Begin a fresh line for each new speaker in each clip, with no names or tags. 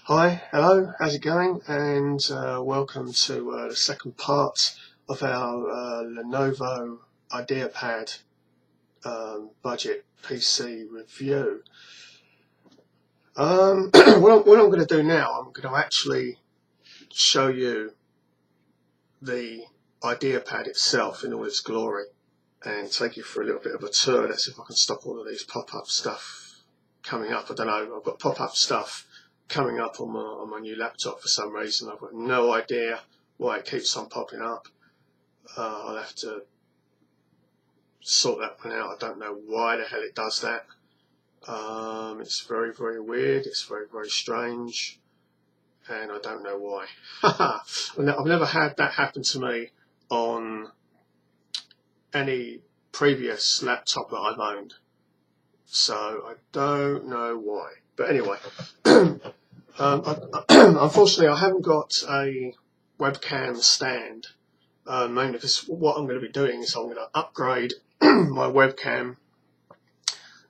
Hi, hello, how's it going? And welcome to the second part of our Lenovo Ideapad budget PC review. What I'm going to do now, I'm going to actually show you the Ideapad itself in all its glory and take you for a little bit of a tour. Let's see if I can stop all of these pop-up stuff coming up. I don't know, I've got pop-up stuff coming up on my new laptop for some reason. I've got no idea why it keeps on popping up. I'll have to sort that one out. I don't know why the hell it does that. It's very, very weird. It's very, very strange, and I don't know why. I've never had that happen to me on any previous laptop that I've owned, so I don't know why. But anyway, unfortunately I haven't got a webcam stand, mainly because what I'm going to be doing is I'm going to upgrade my webcam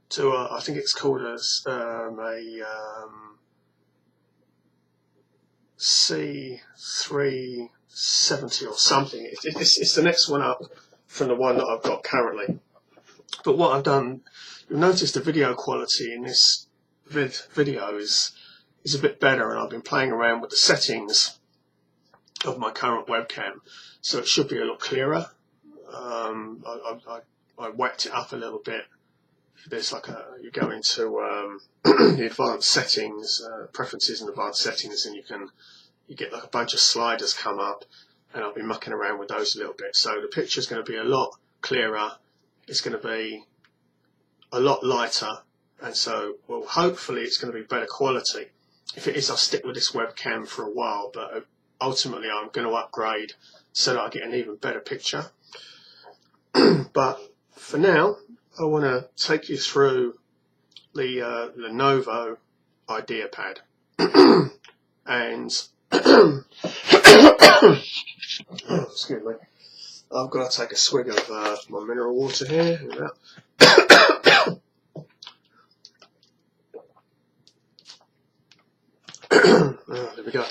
to I think it's called a C370 or something. It's the next one up from the one that I've got currently. But what I've done, you'll notice the video quality in this video is a bit better, and I've been playing around with the settings of my current webcam, so it should be a lot clearer. I whacked it up a little bit. There's like you go into the advanced settings, preferences and advanced settings, and you get like a bunch of sliders come up, and I've been mucking around with those a little bit. So the picture's going to be a lot clearer. It's going to be a lot lighter, and so, well, hopefully it's going to be better quality. If it is, I'll stick with this webcam for a while, but ultimately I'm going to upgrade so that I get an even better picture. But for now, I want to take you through the Lenovo Ideapad. And excuse me, I've got to take a swig of my mineral water here. There we go.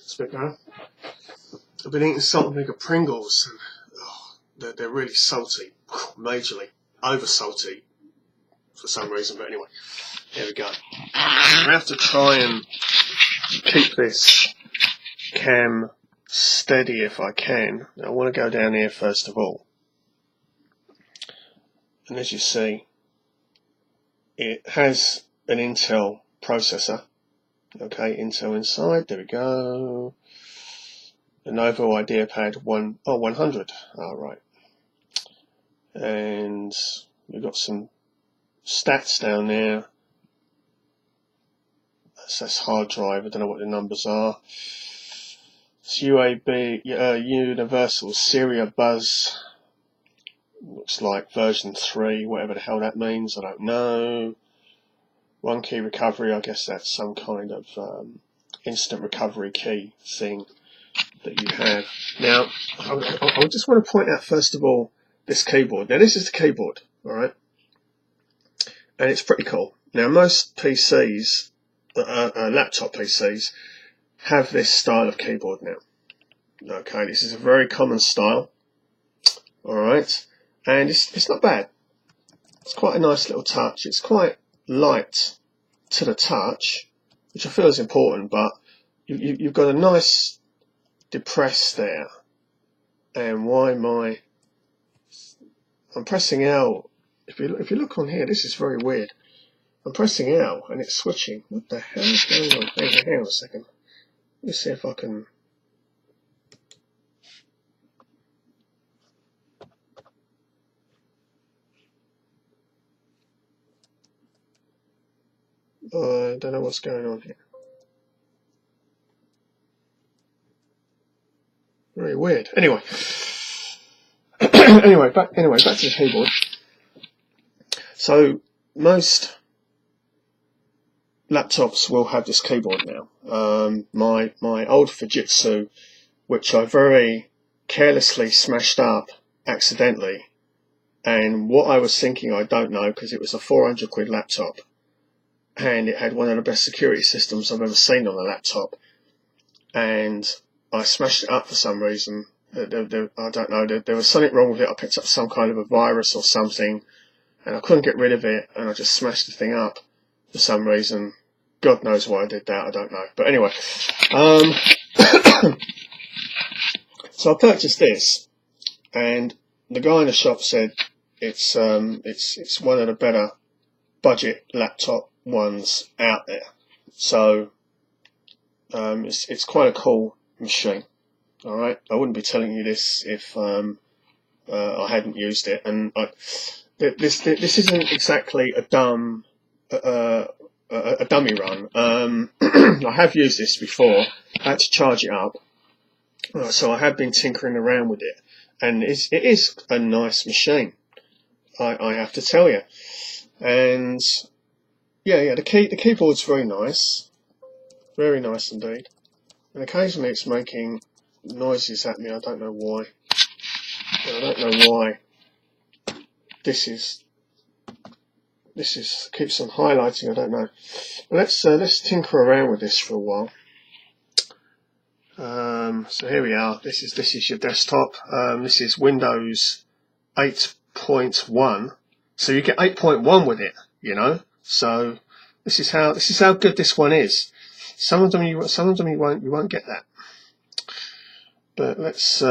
Spit going. I've been eating salt and vinegar Pringles, and they're really salty, majorly over salty for some reason. But anyway, there we go. I have to try and keep this cam steady if I can. I want to go down here first of all, and as you see, it has an Intel processor. Okay, Intel inside. There we go. Lenovo Ideapad 100. Alright. And we've got some stats down there. That's hard drive. I don't know what the numbers are. It's UAB, Universal Serial Buzz. Looks like version 3, whatever the hell that means. I don't know. One key recovery, I guess that's some kind of instant recovery key thing that you have. Now, I just want to point out first of all this keyboard. Now, this is the keyboard, alright? And it's pretty cool. Now, most PCs, laptop PCs, have this style of keyboard now. Okay, this is a very common style, alright? And it's not bad. It's quite a nice little touch. It's quite light to the touch, which I feel is important, but you've got a nice depress there. And why I'm pressing L. If you look on here, this is very weird. I'm pressing L and it's switching. What the hell is going on? Hang on a second. Let me see if I can. I don't know what's going on here. Very weird. Anyway. anyway, back to the keyboard. So most laptops will have this keyboard now. My old Fujitsu, which I very carelessly smashed up accidentally, and what I was thinking I don't know, because it was a 400 quid laptop, and it had one of the best security systems I've ever seen on a laptop, and I smashed it up for some reason. I don't know, there was something wrong with it. I picked up some kind of a virus or something, and I couldn't get rid of it, and I just smashed the thing up for some reason. God knows why I did that, I don't know. But anyway, so I purchased this, and the guy in the shop said it's one of the better budget laptop ones out there. So it's quite a cool machine. All right, I wouldn't be telling you this if I hadn't used it. And this isn't exactly a dummy run. I have used this before. I had to charge it up, so I have been tinkering around with it, and it is a nice machine. I have to tell you. And yeah, the keyboard's very nice indeed. And occasionally it's making noises at me. I don't know why. This keeps on highlighting. I don't know. Well, let's tinker around with this for a while. So here we are. This is your desktop. This is Windows 8.1. So you get 8.1 with it, you know. So this is how good this one is. Some of them you won't get that. But let's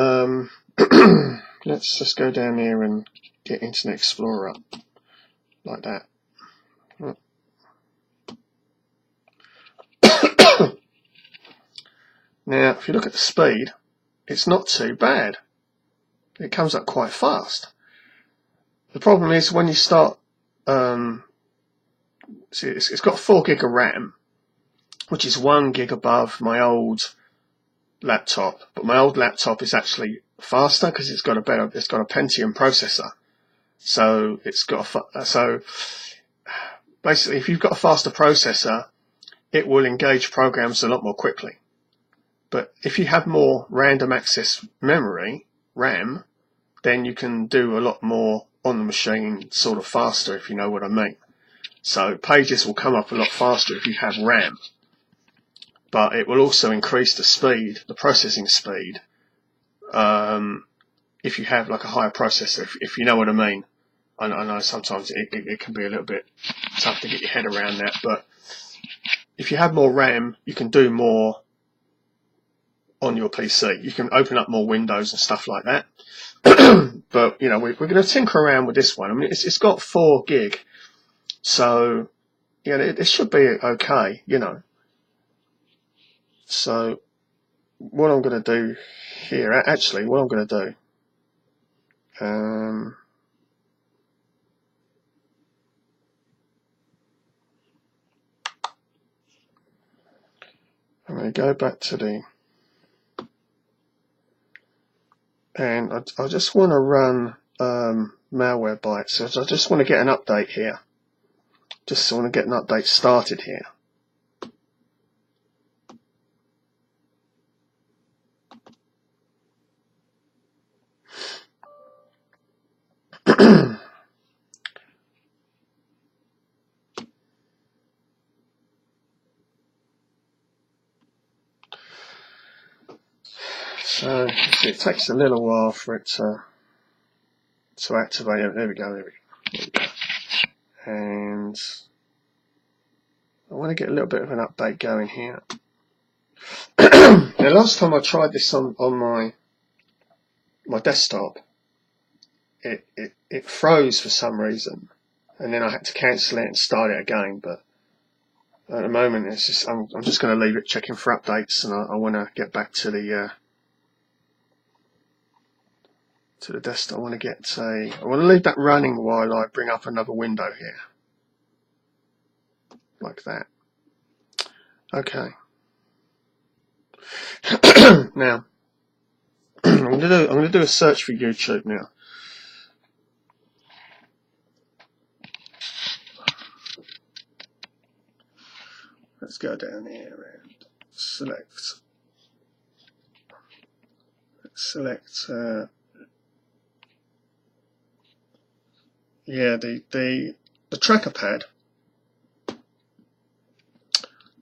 let's just go down here and get Internet Explorer up like that. Now, if you look at the speed, it's not too bad. It comes up quite fast. The problem is when you start, see, it's got 4 gig of RAM, which is 1 gig above my old laptop. But my old laptop is actually faster because it's got a Pentium processor. So so basically, if you've got a faster processor, it will engage programs a lot more quickly. But if you have more random access memory, RAM, then you can do a lot more on the machine sort of faster, if you know what I mean. So pages will come up a lot faster if you have RAM. But it will also increase the speed, the processing speed, if you have like a higher processor, if you know what I mean. I know sometimes it can be a little bit tough to get your head around that, but if you have more RAM, you can do more on your PC. You can open up more windows and stuff like that. But you know, we're going to tinker around with this one. I mean, it's got 4 gig, so you know, it should be okay, you know. So what I'm going to do here, actually, what I'm going to do, I'm going to go back to the, and I just want to run Malwarebytes. So I just want to get an update here. Just want to get an update started here. So it takes a little while for it to activate. There we go. And I want to get a little bit of an update going here. Now, last time I tried this on my desktop, it froze for some reason, and then I had to cancel it and start it again. But at the moment, it's just I'm just going to leave it checking for updates, and I want to get back to the desktop. I want to leave that running while I bring up another window here, like that. Okay. Now I'm going to do a search for YouTube now. Let's go down here and select yeah, the tracker pad.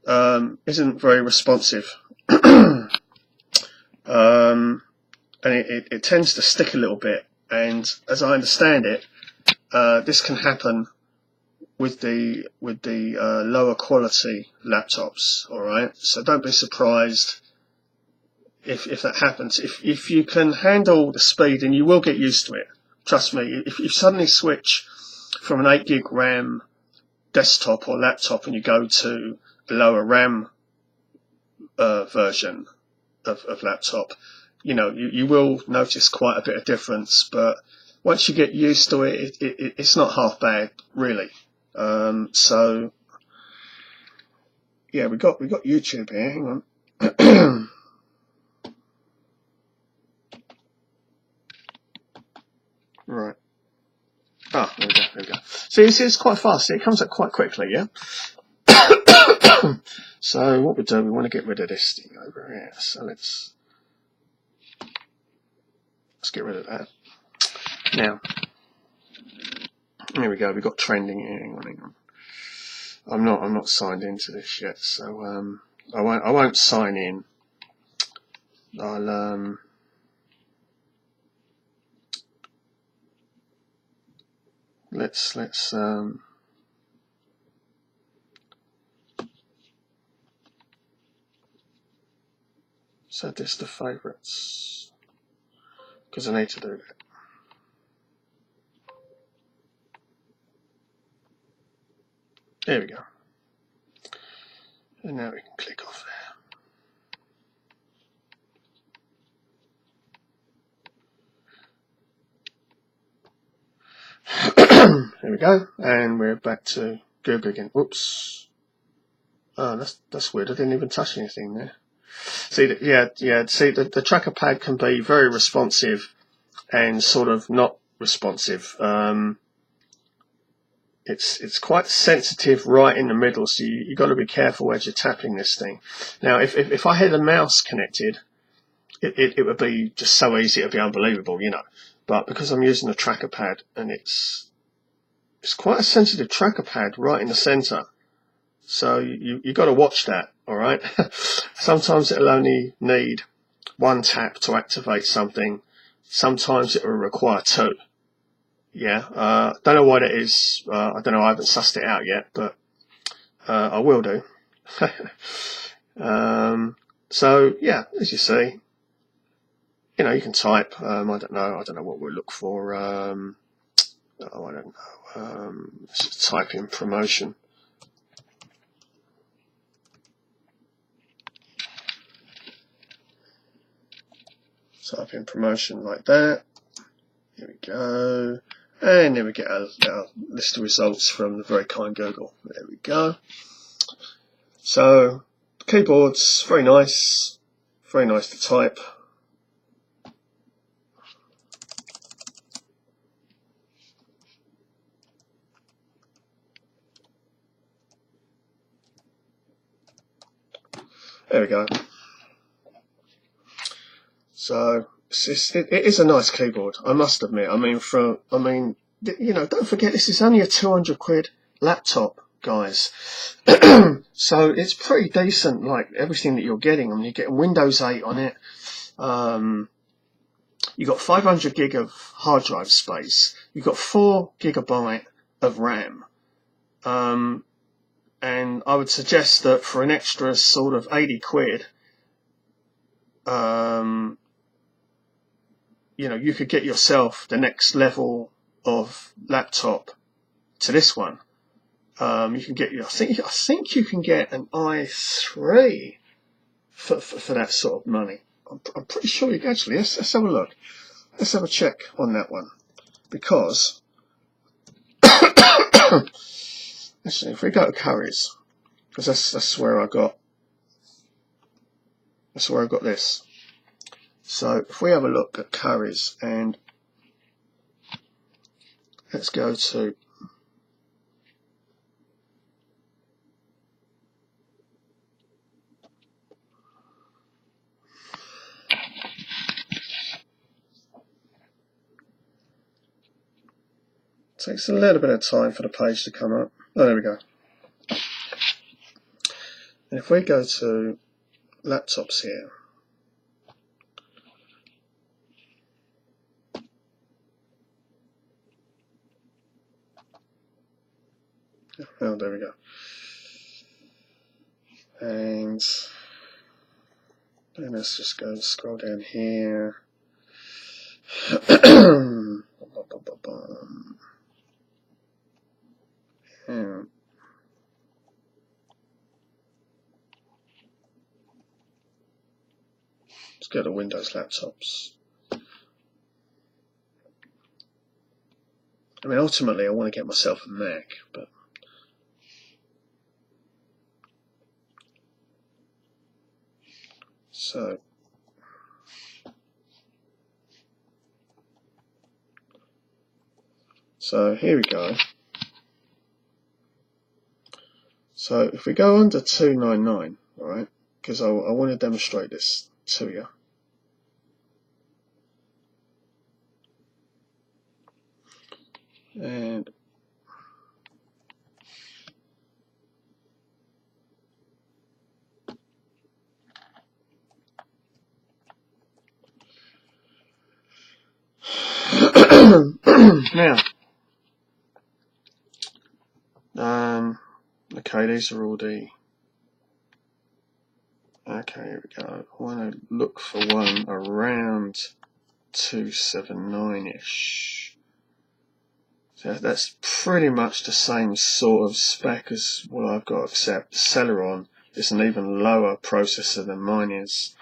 isn't very responsive. And it tends to stick a little bit, and as I understand it, this can happen with the lower quality laptops. All right, so don't be surprised if that happens. If you can handle the speed, and you will get used to it, trust me. If you suddenly switch from an 8 gig RAM desktop or laptop and you go to a lower RAM version of laptop, you will notice quite a bit of difference, but once you get used to it, it's not half bad, really. So yeah, we got YouTube here. Hang on. Right. Ah, there we go. See, it's quite fast. It comes up quite quickly, yeah. So what we do, we want to get rid of this thing over here. So let's get rid of that. Now, here we go. We've got trending here. Hang on. I'm not signed into this yet, so I won't sign in. I'll let's set this to favorites because I need to do that. There we go. And now we can click off there. There we go, and we're back to Google again. Oops. Oh, that's weird. I didn't even touch anything there. See, See, the tracker pad can be very responsive and sort of not responsive. It's quite sensitive right in the middle, so you got to be careful as you're tapping this thing. Now, if I had a mouse connected, it would be just so easy, it'd be unbelievable, But because I'm using a tracker pad, and it's quite a sensitive tracker pad right in the center, so you got to watch that. All right. Sometimes it'll only need one tap to activate something. Sometimes it will require two. Yeah, don't know what it is. I don't know. I haven't sussed it out yet, but I will do. So yeah, as you see, you can type. I don't know what we'll look for. Oh, I don't know. Let's just type in promotion. Type in promotion like that. Here we go. And then we get our list of results from the very kind Google. There we go. So, the keyboard's very nice to type. There we go. So, it is a nice keyboard, I must admit. Don't forget this is only a 200 quid laptop, guys. So it's pretty decent, like everything that you're getting. You're getting Windows 8 on it. You've got 500 gig of hard drive space. You've got 4 gigabyte of RAM. And I would suggest that for an extra sort of 80 quid, you could get yourself the next level of laptop to this one. You can get I think you can get an i3 for that sort of money. I'm pretty sure you can actually. Let's have a look. Let's have a check on that one, because let's see if we go to Curry's, because that's where I got this. So if we have a look at Curry's, and let's go to takes a little bit of time for the page to come up. Oh, there we go. And if we go to laptops here, oh, there we go. And then let's just go scroll down here. Yeah. Let's go to Windows laptops. I mean, ultimately, I want to get myself a Mac, but so here we go. So if we go under 299, all right, because I want to demonstrate this to you. And now, okay, these are all the. Okay, here we go. I want to look for one around 279-ish. So that's pretty much the same sort of spec as what I've got, except Celeron is an even lower processor than mine is,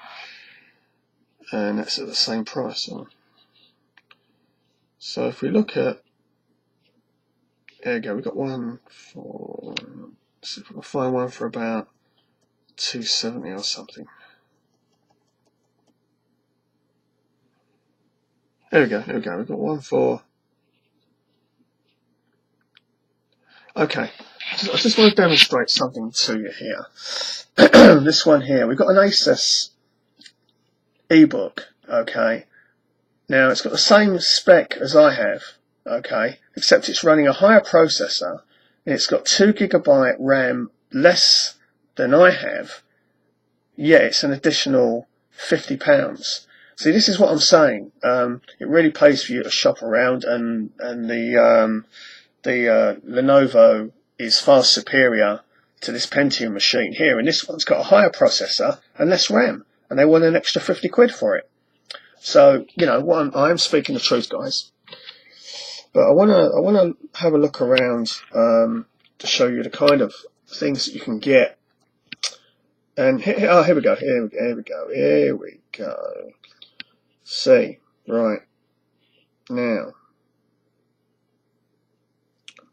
and that's at the same price. So if we look at, there we go, we've got one for, let's see if we can find one for about 270 or something. There we go, we've got one for, okay, I just want to demonstrate something to you here. This one here, we've got an Asus ebook, okay. Now it's got the same spec as I have, okay, except it's running a higher processor, and it's got 2 GB RAM less than I have, yet it's an additional £50. See, this is what I'm saying. It really pays for you to shop around, and the Lenovo is far superior to this Pentium machine here, and this one's got a higher processor and less RAM, and they want an extra 50 quid for it. So, you know, I am speaking the truth, guys. But I want to have a look around to show you the kind of things that you can get. And here we go. See, right now.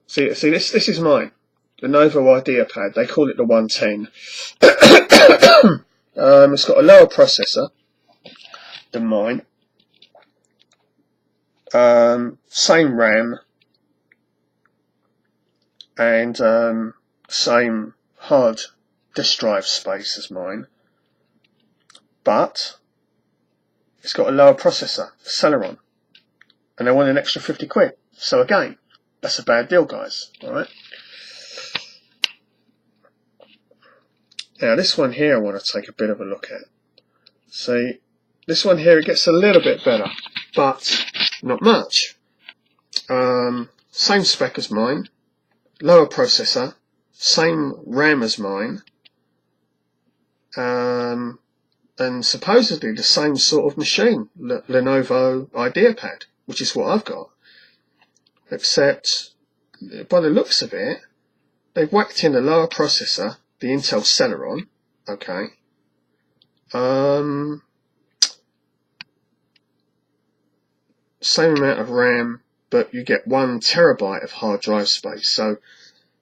See, this is mine. Lenovo Ideapad. They call it the 110. It's got a lower processor than mine. Same RAM and same hard disk drive space as mine, but it's got a lower processor, Celeron, and they want an extra 50 quid. So again, that's a bad deal, guys. All right. Now this one here I want to take a bit of a look at. See, this one here, it gets a little bit better, but not much. Same spec as mine, lower processor, same RAM as mine, and supposedly the same sort of machine, Lenovo Ideapad, which is what I've got. Except, by the looks of it, they've whacked in a lower processor, the Intel Celeron, okay. Same amount of RAM, but you get 1 terabyte of hard drive space, so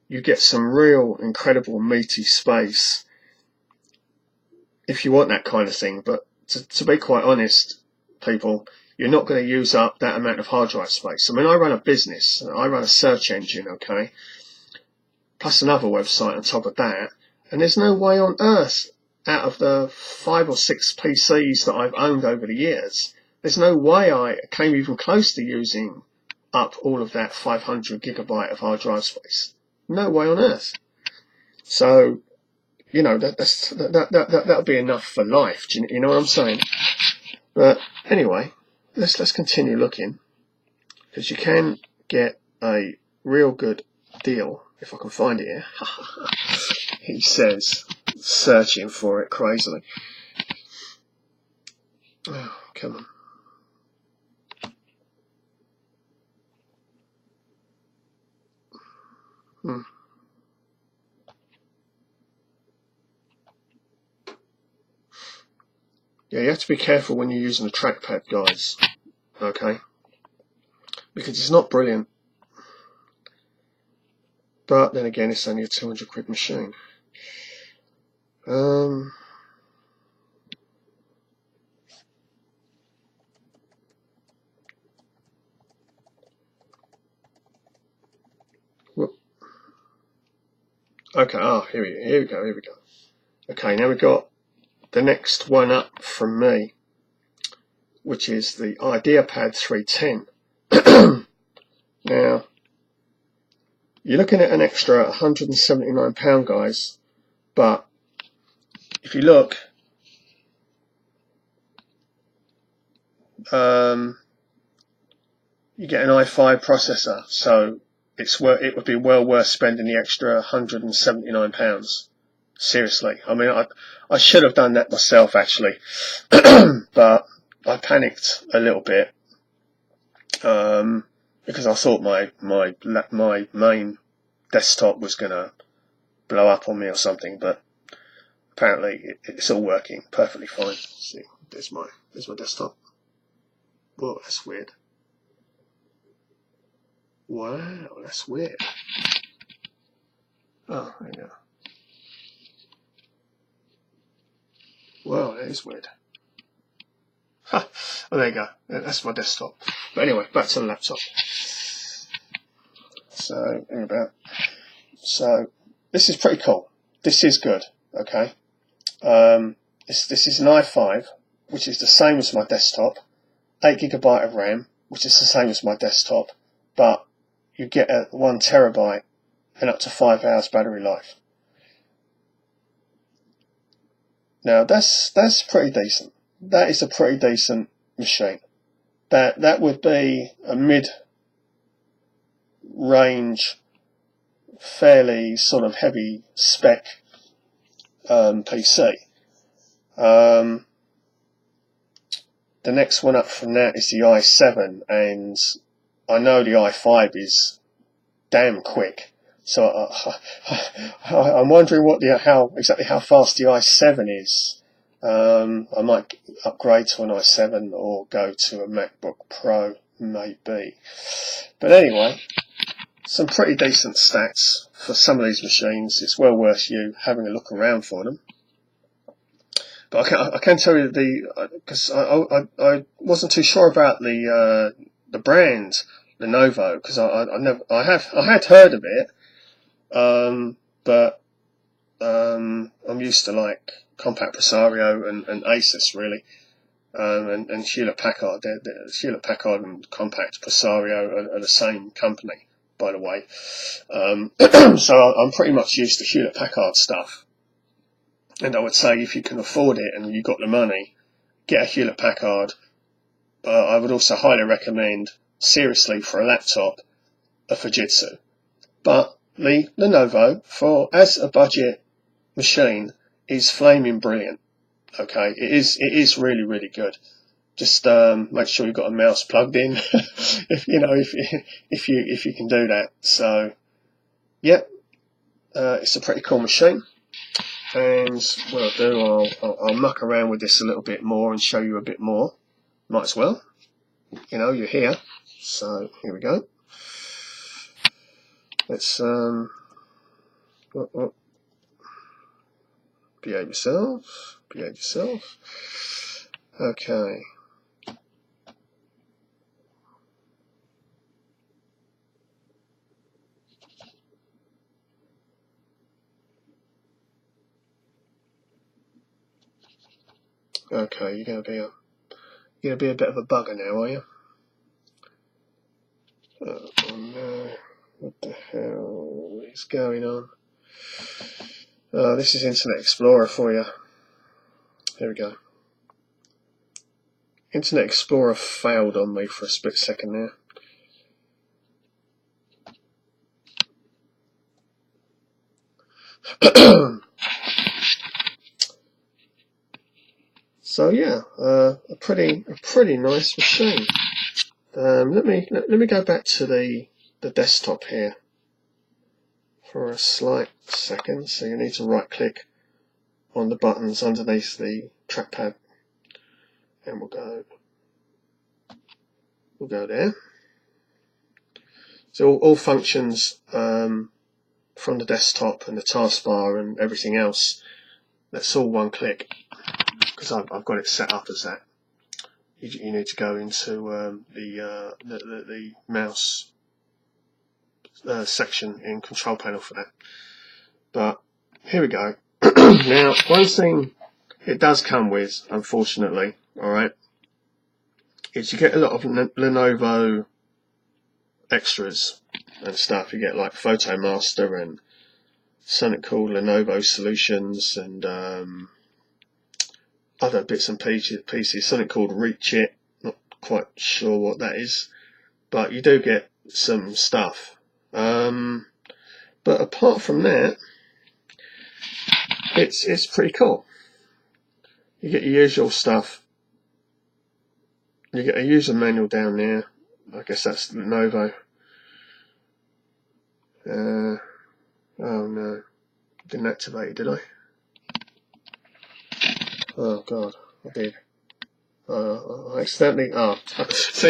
you get some real incredible meaty space if you want that kind of thing. But to be quite honest, people, you're not going to use up that amount of hard drive space. I mean, I run a business, I run a search engine, okay, plus another website on top of that, and there's no way on earth, out of the 5 or 6 PCs that I've owned over the years, there's no way I came even close to using up all of that 500 gigabyte of hard drive space. No way on earth. So you know, that'll be enough for life. Do you know what I'm saying? But anyway, let's continue looking, because you can get a real good deal if I can find it here. He says, searching for it crazily. Oh, come on. Yeah, you have to be careful when you're using a trackpad, guys. Okay? Because it's not brilliant. But then again, it's only a 200 quid machine. Whoop. Okay, here we go. Okay, now we've got the next one up from me, which is the Ideapad 310. Now, you're looking at an extra £179, guys, but if you look, you get an i5 processor, so it would be well worth spending the extra £179. Seriously, I mean, I should have done that myself actually, but I panicked a little bit because I thought my main desktop was gonna blow up on me or something, but apparently it's all working perfectly fine. See, there's my desktop. Whoa, that's weird. Wow, that's weird. Oh, there you go. Wow, that is weird. Ha! Oh, there you go. That's my desktop. But anyway, back to the laptop. So, so this is pretty cool. This is good. Okay. This is an i5, which is the same as my desktop. 8GB of RAM, which is the same as my desktop, but you get a 1 terabyte and up to 5 hours battery life. Now that's pretty decent. That is a pretty decent machine. That would be a mid-range, fairly sort of heavy spec PC. The next one up from that is the i7, and I know the i5 is damn quick. So I'm wondering exactly how fast the i7 is. I might upgrade to an i7 or go to a MacBook Pro, maybe. But anyway, some pretty decent stats for some of these machines. It's well worth you having a look around for them. But I can tell you because I wasn't too sure about the brand Lenovo, because I had heard of it, but I'm used to like Compact Presario and Asus really, and Hewlett Packard. Hewlett Packard and Compact Presario are the same company, by the way. So I'm pretty much used to Hewlett Packard stuff. And I would say if you can afford it and you've got the money, get a Hewlett Packard. I would also highly recommend, seriously, for a laptop, a Fujitsu. But the Lenovo, as a budget machine, is flaming brilliant. Okay, it is really, really good. Just make sure you've got a mouse plugged in, if you can do that. So, yep, it's a pretty cool machine. And what I'll do, I'll muck around with this a little bit more and show you a bit more. Might as well. You know, you're here. So, here we go. Let's, behave yourself. Okay. Okay, you're gonna be a bit of a bugger now, are you? Oh no, what the hell is going on? This is Internet Explorer for you. Here we go. Internet Explorer failed on me for a split second there. So yeah, a pretty nice machine. Let me go back to the desktop here for a slight second. So you need to right click on the buttons underneath the trackpad, and we'll go there. So all functions from the desktop and the taskbar and everything else, that's all one click, because I've got it set up as that. You need to go into the mouse section in control panel for that. But here we go. Now, one thing it does come with, unfortunately, alright, is you get a lot of Lenovo extras and stuff. You get like Photo Master and something called Lenovo Solutions and other bits and pieces, something called Reach It, not quite sure what that is, but you do get some stuff. But apart from that, it's pretty cool. You get your usual stuff. You get a user manual down there. I guess that's Lenovo. Oh no, didn't activate it, did I? Oh god, I did. I accidentally. So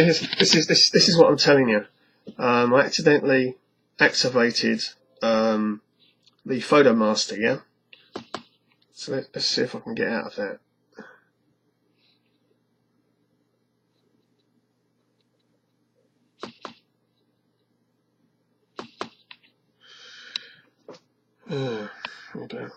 this is what I'm telling you. I accidentally activated the Photo Master. Yeah. So let's see if I can get out of that. Okay.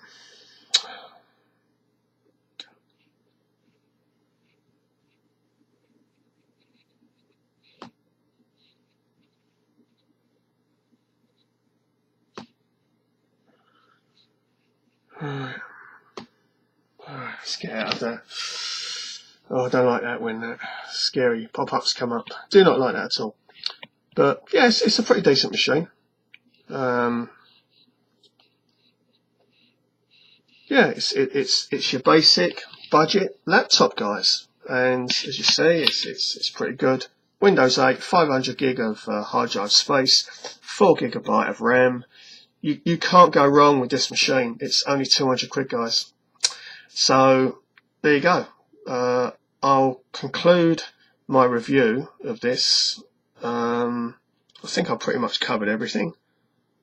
Alright, let's get out of that. Oh, I don't like that when scary pop-ups come up. Do not like that at all. But yeah, it's a pretty decent machine. Yeah, it's your basic budget laptop, guys, and as you see, it's pretty good. Windows 8, 500 gig of hard drive space, 4 GB of RAM. You can't go wrong with this machine. It's only 200 quid, guys. So there you go. I'll conclude my review of this. I think I've pretty much covered everything.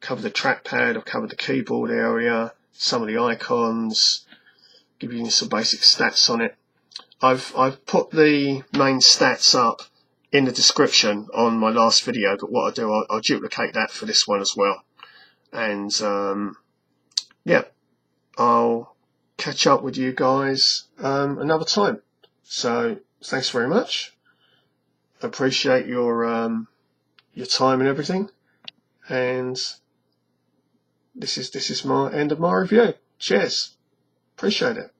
Covered the trackpad, I've covered the keyboard area, some of the icons, give you some basic stats on it. I've put the main stats up in the description on my last video, but what I'll do, I'll duplicate that for this one as well. And yeah, I'll catch up with you guys another time. So thanks very much. Appreciate your time and everything. And this is my end of my review. Cheers. Appreciate it.